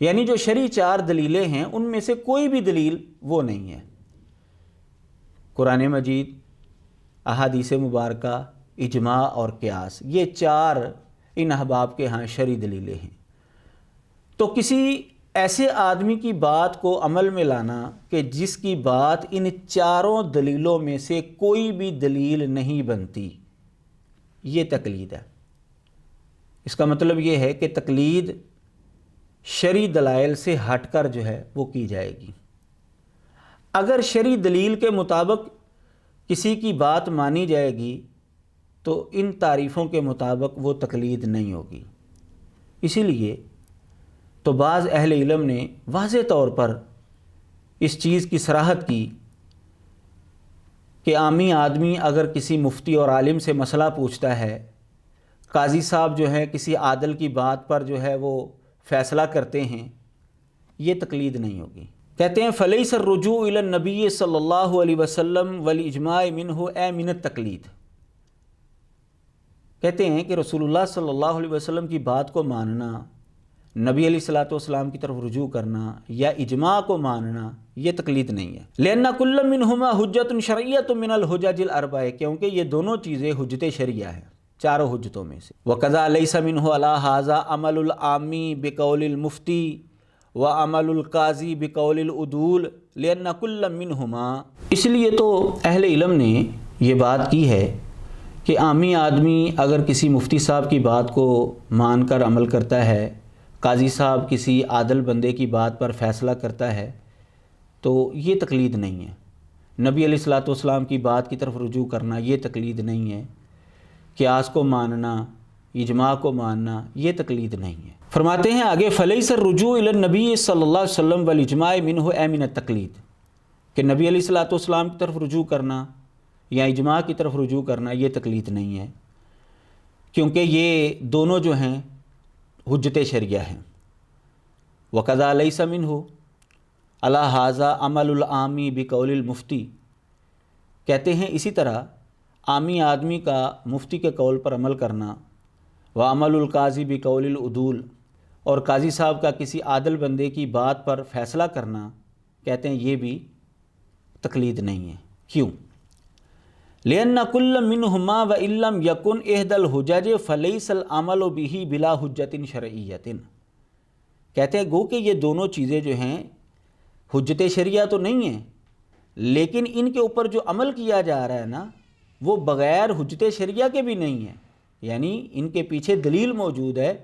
یعنی جو شرعی 4 دلیلیں ہیں ان میں سے کوئی بھی دلیل وہ نہیں ہے۔ قرآن مجید، احادیث مبارکہ، اجماع اور قیاس، یہ 4 ان احباب کے ہاں شرعی دلیلیں ہیں۔ تو کسی ایسے آدمی کی بات کو عمل میں لانا کہ جس کی بات ان 4 دلیلوں میں سے کوئی بھی دلیل نہیں بنتی، یہ تقلید ہے۔ اس کا مطلب یہ ہے کہ تقلید شرعی دلائل سے ہٹ کر جو ہے وہ کی جائے گی۔ اگر شرعی دلیل کے مطابق کسی کی بات مانی جائے گی تو ان تعریفوں کے مطابق وہ تقلید نہیں ہوگی۔ اسی لیے تو بعض اہل علم نے واضح طور پر اس چیز کی صراحت کی کہ عامی آدمی اگر کسی مفتی اور عالم سے مسئلہ پوچھتا ہے، قاضی صاحب جو ہے کسی عادل کی بات پر جو ہے وہ فیصلہ کرتے ہیں، یہ تقلید نہیں ہوگی۔ کہتے ہیں فلیس الرجوع الی النبی صلی اللہ علیہ وسلم والاجماع منہ اے من التقلید۔ کہتے ہیں کہ رسول اللہ صلی اللہ علیہ وسلم کی بات کو ماننا، نبی علیہ الصلوۃ والسلام کی طرف رجوع کرنا یا اجماع کو ماننا، یہ تقلید نہیں ہے۔ لأن کل منہما حجۃ شرعیۃ من الحجج الاربع، کیونکہ یہ دونوں چیزیں حجت شرعیہ ہیں 4 حجتوں میں سے۔ وَقَذَا لَيْسَ مِنْهُ عَلَى هَذَا عَمَلُ الْعَامِّ بِقَوْلِ الْمُفْتِي وَعَمَلُ الْقَاضِي بِقَوْلِ الْعُدُولِ لِأَنَّ كُلًّا مِنْهُمَا۔ اس لیے تو اہل علم نے یہ بات کی ہے کہ عامی آدمی اگر کسی مفتی صاحب کی بات کو مان کر عمل کرتا ہے، قاضی صاحب کسی عادل بندے کی بات پر فیصلہ کرتا ہے، تو یہ تقلید نہیں ہے۔ نبی علیہ الصلوۃ والسلام کی بات کی طرف رجوع کرنا یہ تقلید نہیں ہے۔ قیاس کو ماننا، اجماع کو ماننا، یہ تقلید نہیں ہے۔ فرماتے ہیں آگے فلیس الرجوع الی النبی صلی اللہ علیہ وسلم والاجماع منہ اے من التقلید، کہ نبی علیہ الصلوۃ والسلام کی طرف رجوع کرنا یا اجماع کی طرف رجوع کرنا یہ تقلید نہیں ہے، کیونکہ یہ دونوں جو ہیں حجت شرعیہ ہیں۔ وَقَذَا لَيْسَ مِنْهُ عَلَى هَذَا عَمَلُ الْعَامِّ بِقَوْلِ الْمُفْتِي، کہتے ہیں اسی طرح عامی آدمی کا مفتی کے قول پر عمل کرنا، وَعَمَلُ الْقَاضِي بِقَوْلِ الْعُدُولِ، اور قاضی صاحب کا کسی عادل بندے کی بات پر فیصلہ کرنا، کہتے ہیں یہ بھی تقلید نہیں ہے۔ کیوں؟ لِأَنَّ كُلًّا مِّنْهُمَا وَإِن لَّمْ يَكُنْ إِحْدَى الْحُجَجِ فَلَيْسَ الْعَمَلُ بِهِ بِلَا حُجَّةٍ شَرْعِيَّةٍ، کہتے ہیں گو کہ یہ دونوں چیزیں جو ہیں حجت شرعیہ تو نہیں ہیں، لیکن ان کے اوپر جو عمل کیا جا رہا ہے نا وہ بغیر حجت شرعیہ کے بھی نہیں ہے، یعنی ان کے پیچھے دلیل موجود ہے،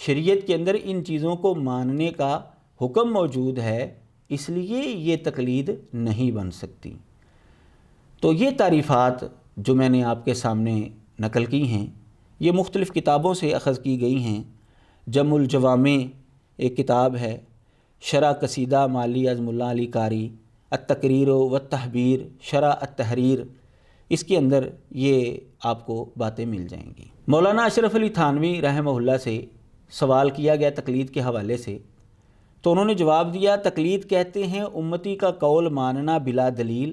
شریعت کے اندر ان چیزوں کو ماننے کا حکم موجود ہے، اس لیے یہ تقلید نہیں بن سکتی۔ تو یہ تعریفات جو میں نے آپ کے سامنے نقل کی ہیں یہ مختلف کتابوں سے اخذ کی گئی ہیں۔ جمع الجوامع ایک کتاب ہے، شرح قصیدہ مالی عظم اللہ علی قاری، التقریر والتحبیر شرح التحریر، اس کے اندر یہ آپ کو باتیں مل جائیں گی۔ مولانا اشرف علی تھانوی رحمہ اللہ سے سوال کیا گیا تقلید کے حوالے سے، تو انہوں نے جواب دیا تقلید کہتے ہیں امتی کا قول ماننا بلا دلیل۔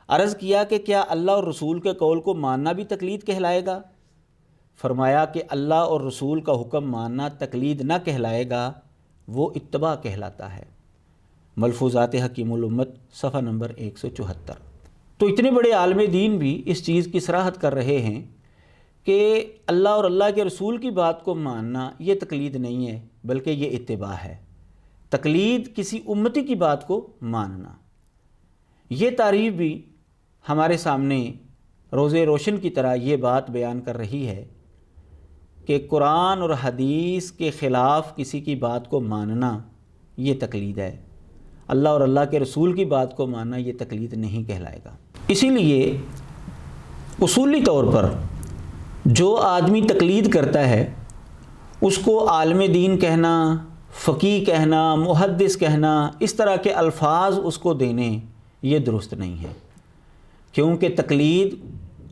عرض کیا کہ کیا اللہ اور رسول کے قول کو ماننا بھی تقلید کہلائے گا؟ فرمایا کہ اللہ اور رسول کا حکم ماننا تقلید نہ کہلائے گا، وہ اتباع کہلاتا ہے۔ ملفوظات حکیم الامت صفحہ نمبر 174۔ تو اتنے بڑے عالم دین بھی اس چیز کی صراحت کر رہے ہیں کہ اللہ اور اللہ کے رسول کی بات کو ماننا یہ تقلید نہیں ہے بلکہ یہ اتباع ہے۔ تقلید کسی امتی کی بات کو ماننا، یہ تعریف بھی ہمارے سامنے روز روشن کی طرح یہ بات بیان کر رہی ہے کہ قرآن اور حدیث کے خلاف کسی کی بات کو ماننا یہ تقلید ہے، اللہ اور اللہ کے رسول کی بات کو ماننا یہ تقلید نہیں کہلائے گا۔ اسی لیے اصولی طور پر جو آدمی تقلید کرتا ہے اس کو عالم دین کہنا، فقیہ کہنا، محدث کہنا، اس طرح کے الفاظ اس کو دینے یہ درست نہیں ہے، کیونکہ تقلید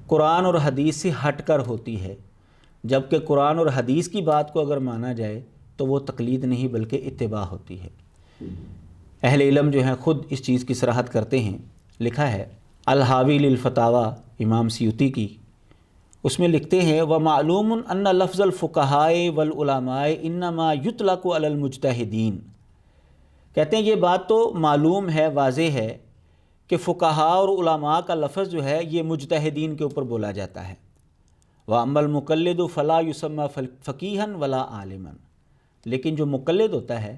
قرآن اور حدیث سے ہٹ کر ہوتی ہے، جبکہ قرآن اور حدیث کی بات کو اگر مانا جائے تو وہ تقلید نہیں بلکہ اتباع ہوتی ہے۔ اہل علم جو ہیں خود اس چیز کی صراحت کرتے ہیں، لکھا ہے الحاوی للفتاوی امام سیوطی کی، اس میں لکھتے ہیں وَمَعْلُومٌ أَنَّ لَفْظَ الْفُقَهَاءِ وَالْعُلَمَاءِ إِنَّمَا يُطْلَقُ عَلَى الْمُجْتَهِدِينَ، کہتے ہیں یہ بات تو معلوم ہے، واضح ہے کہ فقہاء اور علماء کا لفظ جو ہے یہ مجتہدین کے اوپر بولا جاتا ہے۔ وَأَمَّا الْمُقَلِّدُ فَلَا يُسَمَّى فَقِيهًا وَلَا عَالِمًا، لیکن جو مقلد ہوتا ہے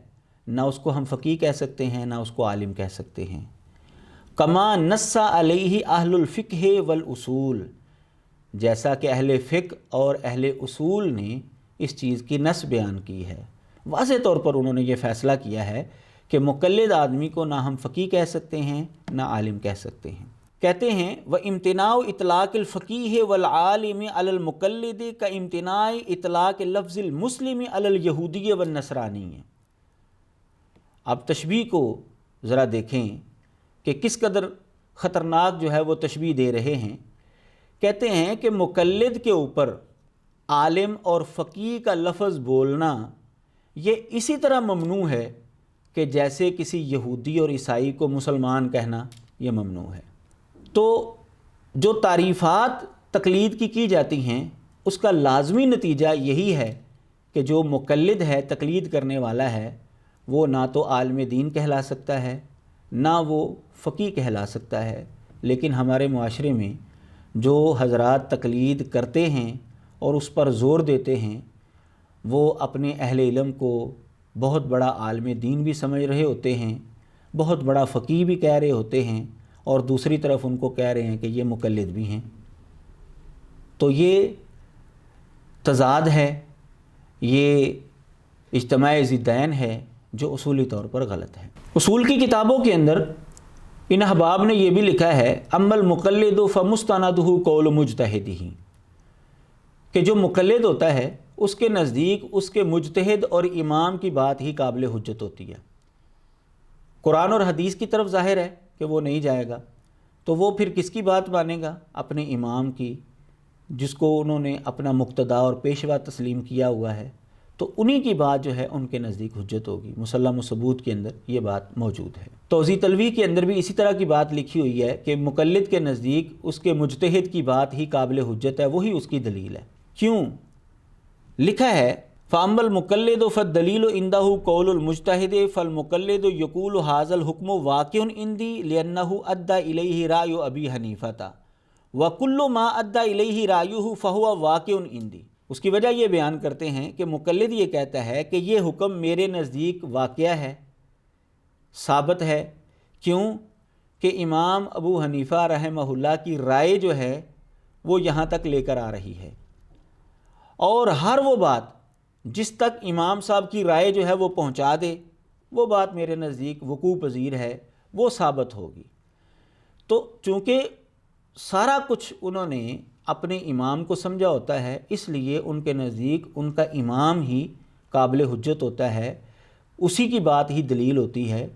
نہ اس کو ہم فقیہ کہہ سکتے ہیں نہ اس کو عالم کہہ سکتے ہیں۔ کما نص علیہ اہل الفقہ والاصول، جیسا کہ اہل فقہ اور اہل اصول نے اس چیز کی نص بیان کی ہے، واضح طور پر انہوں نے یہ فیصلہ کیا ہے کہ مقلد آدمی کو نہ ہم فقیہ کہہ سکتے ہیں نہ عالم کہہ سکتے ہیں۔ کہتے ہیں وَامتناع اطلاق الفقیہ والعالم علی المقلد کامتناع اطلاق لفظ المسلم علی الیہودی والنصرانی۔ اب تشبیہ کو ذرا دیکھیں کہ کس قدر خطرناک جو ہے وہ تشبیہ دے رہے ہیں۔ کہتے ہیں کہ مقلد کے اوپر عالم اور فقیہ کا لفظ بولنا یہ اسی طرح ممنوع ہے کہ جیسے کسی یہودی اور عیسائی کو مسلمان کہنا یہ ممنوع ہے۔ تو جو تعریفات تقلید کی جاتی ہیں اس کا لازمی نتیجہ یہی ہے کہ جو مقلد ہے، تقلید کرنے والا ہے، وہ نہ تو عالم دین کہلا سکتا ہے نہ وہ فقیہ کہلا سکتا ہے۔ لیکن ہمارے معاشرے میں جو حضرات تقلید کرتے ہیں اور اس پر زور دیتے ہیں وہ اپنے اہل علم کو بہت بڑا عالم دین بھی سمجھ رہے ہوتے ہیں، بہت بڑا فقیہ بھی کہہ رہے ہوتے ہیں، اور دوسری طرف ان کو کہہ رہے ہیں کہ یہ مقلد بھی ہیں۔ تو یہ تضاد ہے، یہ اجتماع ضدین ہے جو اصولی طور پر غلط ہے۔ اصول کی کتابوں کے اندر ان احباب نے یہ بھی لکھا ہے اما المقلد فمستندہ قول مجتہدہ، کہ جو مقلد ہوتا ہے اس کے نزدیک اس کے مجتہد اور امام کی بات ہی قابل حجت ہوتی ہے۔ قرآن اور حدیث کی طرف ظاہر ہے کہ وہ نہیں جائے گا، تو وہ پھر کس کی بات مانے گا؟ اپنے امام کی، جس کو انہوں نے اپنا مقتدا اور پیشوا تسلیم کیا ہوا ہے، تو انہی کی بات جو ہے ان کے نزدیک حجت ہوگی۔ مسلم و ثبوت کے اندر یہ بات موجود ہے۔ توضیح تلویح کے اندر بھی اسی طرح کی بات لکھی ہوئی ہے کہ مقلد کے نزدیک اس کے مجتہد کی بات ہی قابل حجت ہے، وہی اس کی دلیل ہے۔ کیوں؟ لکھا ہے فَأَمَّا الْمُقَلِّدُ فَالدَّلِيلُ عِنْدَهُ قَوْلُ الْمُجْتَهِدِ فَالْمُقَلِّدُ يَقُولُ هَذَا الْحُكْمُ وَاقِعٌ عِنْدِي لِأَنَّهُ أَدَّى إِلَيْهِ رَأْيُ أَبِي حَنِيفَةَ وَكُلُّ مَا أَدَّى إِلَيْهِ رَأْيُهُ فَهُوَ وَاقِعٌ عِنْدِي۔ اس کی وجہ یہ بیان کرتے ہیں کہ مقلد یہ کہتا ہے کہ یہ حکم میرے نزدیک واقعہ ہے، ثابت ہے۔ کیوں؟ کہ امام ابو حنیفہ رحمہ اللہ کی رائے جو ہے وہ یہاں تک لے کر آ رہی ہے، اور ہر وہ بات جس تک امام صاحب کی رائے جو ہے وہ پہنچا دے وہ بات میرے نزدیک وقوع پذیر ہے، وہ ثابت ہوگی۔ تو چونکہ سارا کچھ انہوں نے اپنے امام کو سمجھا ہوتا ہے، اس لیے ان کے نزدیک ان کا امام ہی قابل حجت ہوتا ہے، اسی کی بات ہی دلیل ہوتی ہے۔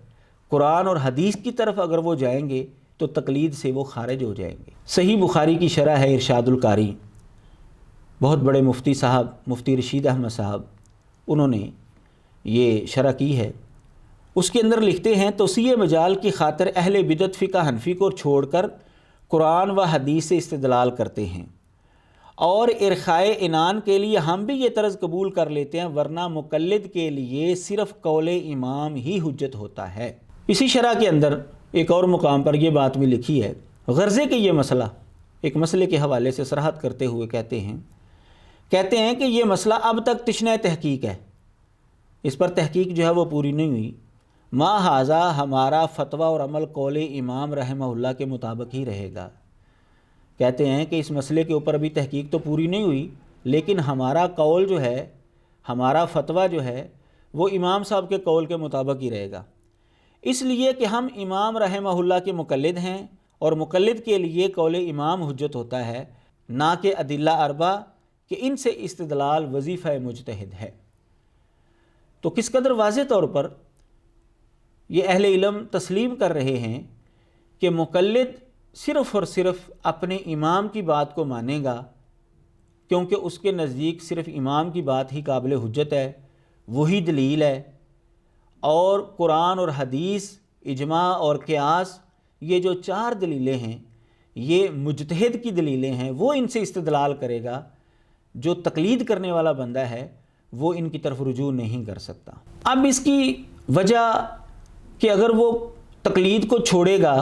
قرآن اور حدیث کی طرف اگر وہ جائیں گے تو تقلید سے وہ خارج ہو جائیں گے۔ صحیح بخاری کی شرح ہے ارشاد القاری، بہت بڑے مفتی صاحب مفتی رشید احمد صاحب انہوں نے یہ شرح کی ہے۔ اس کے اندر لکھتے ہیں توسیع مجال کی خاطر اہل بدعت فقہ حنفی کو چھوڑ کر قرآن و حدیث سے استدلال کرتے ہیں، اور ارخائے عنان کے لیے ہم بھی یہ طرز قبول کر لیتے ہیں، ورنہ مقلد کے لیے صرف قول امام ہی حجت ہوتا ہے۔ اسی شرح کے اندر ایک اور مقام پر یہ بات بھی لکھی ہے، غرضے کہ یہ مسئلہ ایک مسئلے کے حوالے سے صراحت کرتے ہوئے کہتے ہیں کہ یہ مسئلہ اب تک تشنہ تحقیق ہے، اس پر تحقیق جو ہے وہ پوری نہیں ہوئی۔ ما ھذا ہمارا فتویٰ اور عمل قول امام رحمہ اللہ کے مطابق ہی رہے گا۔ کہتے ہیں کہ اس مسئلے کے اوپر ابھی تحقیق تو پوری نہیں ہوئی، لیکن ہمارا قول جو ہے، ہمارا فتویٰ جو ہے وہ امام صاحب کے قول کے مطابق ہی رہے گا، اس لیے کہ ہم امام رحمہ اللہ کے مقلد ہیں، اور مقلد کے لیے قول امام حجت ہوتا ہے، نہ کہ ادلہ اربعہ کہ ان سے استدلال وظیفہ مجتہد ہے۔ تو کس قدر واضح طور پر یہ اہل علم تسلیم کر رہے ہیں کہ مقلد صرف اور صرف اپنے امام کی بات کو مانے گا، کیونکہ اس کے نزدیک صرف امام کی بات ہی قابل حجت ہے، وہی دلیل ہے، اور قرآن اور حدیث، اجماع اور قیاس، یہ جو چار دلیلیں ہیں یہ مجتہد کی دلیلیں ہیں، وہ ان سے استدلال کرے گا، جو تقلید کرنے والا بندہ ہے وہ ان کی طرف رجوع نہیں کر سکتا۔ اب اس کی وجہ کہ اگر وہ تقلید کو چھوڑے گا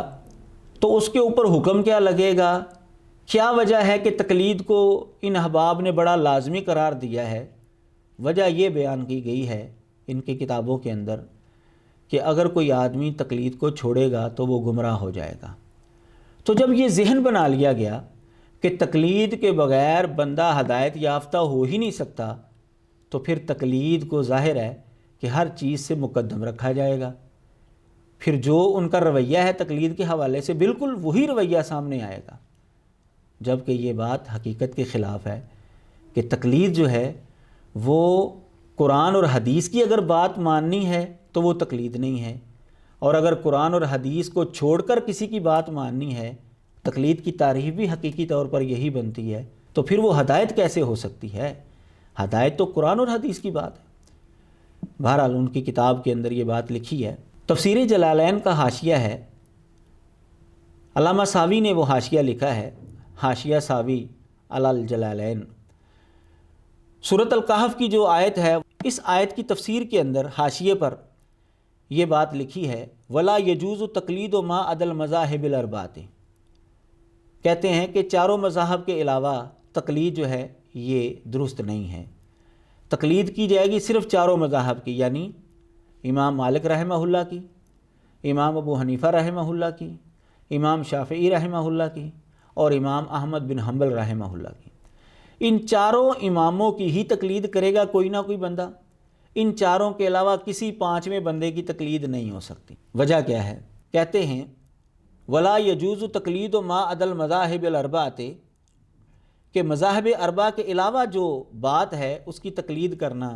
تو اس کے اوپر حکم کیا لگے گا، کیا وجہ ہے کہ تقلید کو ان احباب نے بڑا لازمی قرار دیا ہے؟ وجہ یہ بیان کی گئی ہے ان کی کتابوں کے اندر کہ اگر کوئی آدمی تقلید کو چھوڑے گا تو وہ گمراہ ہو جائے گا۔ تو جب یہ ذہن بنا لیا گیا کہ تقلید کے بغیر بندہ ہدایت یافتہ ہو ہی نہیں سکتا، تو پھر تقلید کو ظاہر ہے کہ ہر چیز سے مقدم رکھا جائے گا۔ پھر جو ان کا رویہ ہے تقلید کے حوالے سے بالکل وہی رویہ سامنے آئے گا، جبکہ یہ بات حقیقت کے خلاف ہے کہ تقلید جو ہے وہ قرآن اور حدیث کی اگر بات ماننی ہے تو وہ تقلید نہیں ہے، اور اگر قرآن اور حدیث کو چھوڑ کر کسی کی بات ماننی ہے، تقلید کی تعریف بھی حقیقی طور پر یہی بنتی ہے، تو پھر وہ ہدایت کیسے ہو سکتی ہے؟ ہدایت تو قرآن اور حدیث کی بات ہے۔ بہرحال ان کی کتاب کے اندر یہ بات لکھی ہے۔ تفسیر جلالین کا حاشیہ ہے، علامہ ساوی نے وہ حاشیہ لکھا ہے، حاشیہ ساوی علی الجلالین۔ سورۃ الکہف کی جو آیت ہے، اس آیت کی تفسیر کے اندر حاشیے پر یہ بات لکھی ہے، ولا یجوز تقلید ما عدا المذاہب الاربعۃ، کہتے ہیں کہ چاروں مذاہب کے علاوہ تقلید جو ہے یہ درست نہیں ہے۔ تقلید کی جائے گی صرف چاروں مذاہب کی، یعنی امام مالک رحمہ اللہ کی، امام ابو حنیفہ رحمہ اللہ کی، امام شافعی رحمہ اللہ کی، اور امام احمد بن حنبل رحمہ اللہ کی۔ ان چاروں اماموں کی ہی تقلید کرے گا کوئی نہ کوئی بندہ، ان چاروں کے علاوہ کسی پانچویں بندے کی تقلید نہیں ہو سکتی۔ وجہ کیا ہے؟ کہتے ہیں ولا یجوز تقلید ما عدا المذاہب الاربعۃ، کہ مذاہب اربعہ کے علاوہ جو بات ہے اس کی تقلید کرنا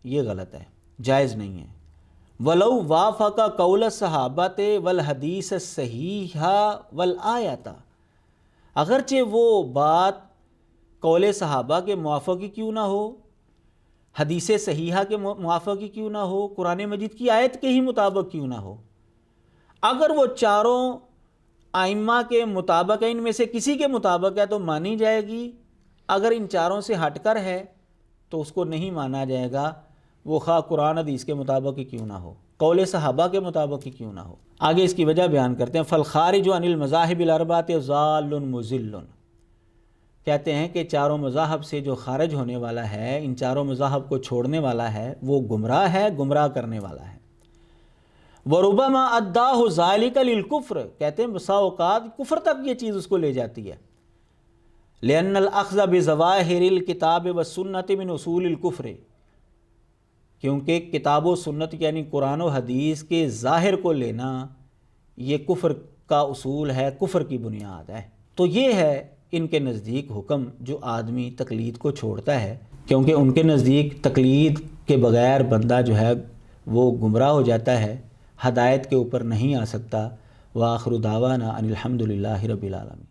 یہ غلط ہے، جائز نہیں ہے۔ ولو وافق قول الصحابۃ والحدیث الصحیح والآیۃ، اگرچہ وہ بات قول صحابہ کے موافق ہی کیوں نہ ہو، حدیث صحیحہ کے موافق ہی کیوں نہ ہو، قرآن مجید کی آیت کے ہی مطابق کیوں نہ ہو، اگر وہ چاروں ائمہ کے مطابق ہے، ان میں سے کسی کے مطابق ہے تو مانی جائے گی، اگر ان چاروں سے ہٹ کر ہے تو اس کو نہیں مانا جائے گا، وہ خواہ قرآن حدیث کے مطابق ہی کیوں نہ ہو، قول صحابہ کے مطابق ہی کیوں نہ ہو۔ آگے اس کی وجہ بیان کرتے ہیں، فالخارج عن المذاہب الاربعۃ ضال مضل، کہتے ہیں کہ چاروں مذاہب سے جو خارج ہونے والا ہے، ان چاروں مذاہب کو چھوڑنے والا ہے، وہ گمراہ ہے، گمراہ کرنے والا ہے۔ وَرُبَمَا أَدَّاهُ ذَلِكَ لِلْكُفْرِ، کہتے ہیں بسا اوقات کفر تک یہ چیز اس کو لے جاتی ہے۔ لِأَنَّ الْأَخْذَ بِظَوَاهِرِ الْكِتَابِ وَالسُّنَّةِ مِنْ أُصُولِ الْكُفْرِ، کیونکہ کتاب و سنت یعنی قرآن و حدیث کے ظاہر کو لینا یہ کفر کا اصول ہے، کفر کی بنیاد ہے۔ تو یہ ہے ان کے نزدیک حکم جو آدمی تقلید کو چھوڑتا ہے، کیونکہ ان کے نزدیک تقلید کے بغیر بندہ جو ہے وہ گمراہ ہو جاتا ہے، ہدایت کے اوپر نہیں آ سکتا۔ وآخر دعوانا ان الحمد للہ رب العالمین۔